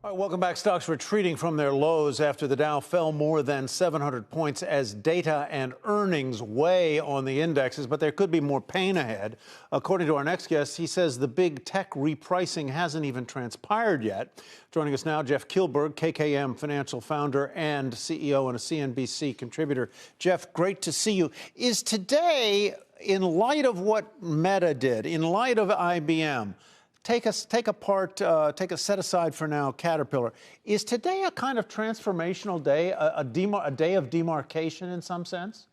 All right, welcome back. Stocks retreating from their lows after the Dow fell more than 700 points as data and earnings weigh on the indexes, but there could be more pain ahead. According to our next guest, he says the big tech repricing hasn't even transpired yet. Joining us now, Jeff Kilburg, KKM Financial founder and CEO and a CNBC contributor. Jeff, great to see you. Is today, in light of what Meta did, in light of IBM, take a set aside for now Caterpillar. Is today a kind of transformational day, a day of demarcation in some sense?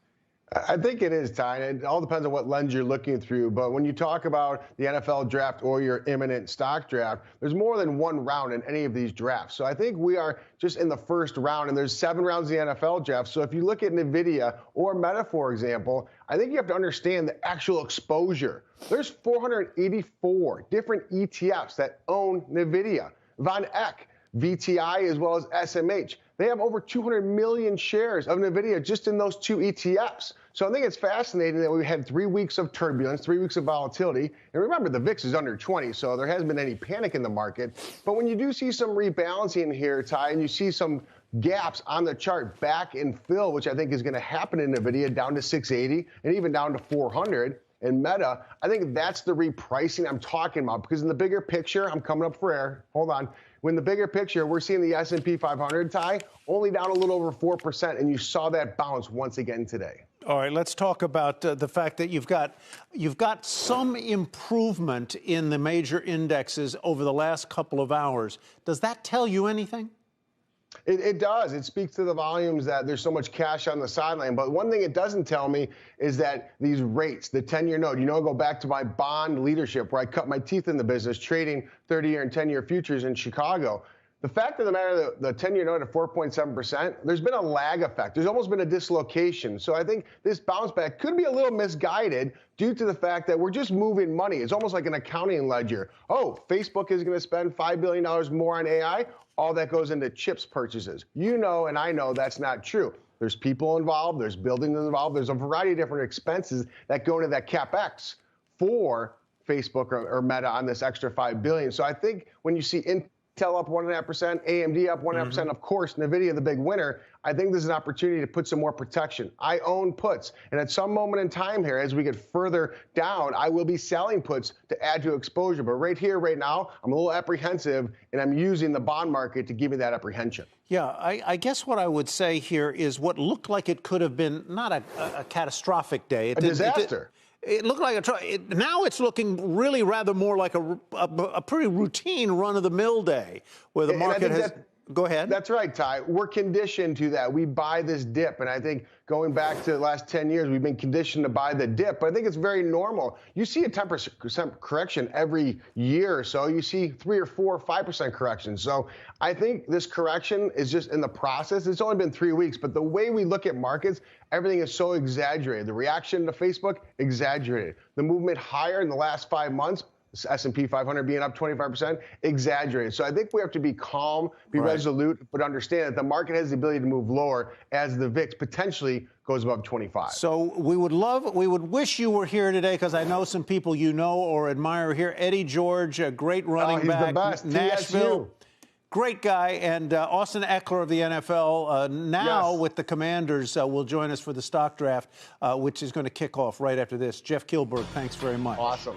I think it is, Ty. It all depends on what lens you're looking through. But when you talk about the NFL draft or your imminent stock draft, there's more than one round in any of these drafts. So I think we are just in the first round, and there's 7 rounds in the NFL draft. So if you look at NVIDIA or Meta, for example, I think you have to understand the actual exposure. There's 484 different ETFs that own NVIDIA. Von Eck, VTI, as well as SMH. They have over 200 million shares of NVIDIA just in those 2 ETFs. So I think it's fascinating that we had 3 weeks of turbulence, 3 weeks of volatility. And remember, the VIX is under 20, so there hasn't been any panic in the market. But when you do see some rebalancing here, Ty, and you see some gaps on the chart back and fill, which I think is going to happen in NVIDIA down to 680 and even down to 400. And Meta, I think that's the repricing I'm talking about, because in the bigger picture, I'm coming up for air. Hold on. When the bigger picture, we're seeing the S&P 500, Ty, only down a little over 4%, and you saw that bounce once again today. All right, let's talk about the fact that you've got some improvement in the major indexes over the last couple of hours. Does that tell you anything? It does. It speaks to the volumes that there's so much cash on the sideline. But one thing it doesn't tell me is that these rates, the 10-year note, I go back to my bond leadership where I cut my teeth in the business trading 30-year and 10-year futures in Chicago. The fact of the matter, the 10-year note at 4.7%, there's been a lag effect. There's almost been a dislocation. So I think this bounce back could be a little misguided due to the fact that we're just moving money. It's almost like an accounting ledger. Oh, Facebook is going to spend $5 billion more on AI. All that goes into chips purchases. You know, and I know that's not true. There's people involved. There's buildings involved. There's a variety of different expenses that go into that CapEx for Facebook or Meta on this extra $5 billion. So I think when you see Intel up 1.5%, AMD up 1.5%, of course, NVIDIA the big winner, I think this is an opportunity to put some more protection. I own puts, and at some moment in time here, as we get further down, I will be selling puts to add to exposure. But right here, right now, I'm a little apprehensive, and I'm using the bond market to give me that apprehension. Yeah, I guess what I would say here is what looked like it could have been not a catastrophic day. A disaster. It looked like now it's looking really rather more like a pretty routine run-of-the-mill day where the market has. Go ahead. That's right, Ty. We're conditioned to that. We buy this dip, and I think going back to the last 10 years, we've been conditioned to buy the dip. But I think it's very normal. You see a 10% correction every year or so. You see 3 or 4 or 5% corrections. So I think this correction is just in the process. It's only been 3 weeks, but the way we look at markets, everything is so exaggerated. The reaction to Facebook, exaggerated. The movement higher in the last 5 months, S&P 500 being up 25%, exaggerated. So I think we have to be calm, be resolute, but understand that the market has the ability to move lower as the VIX potentially goes above 25. So we would wish you were here today, because I know some people you know or admire here. Eddie George, a great running back, the best. Nashville. TSU. Great guy. And Austin Eckler of the NFL now with the Commanders will join us for the stock draft, which is going to kick off right after this. Jeff Kilburg, thanks very much. Awesome.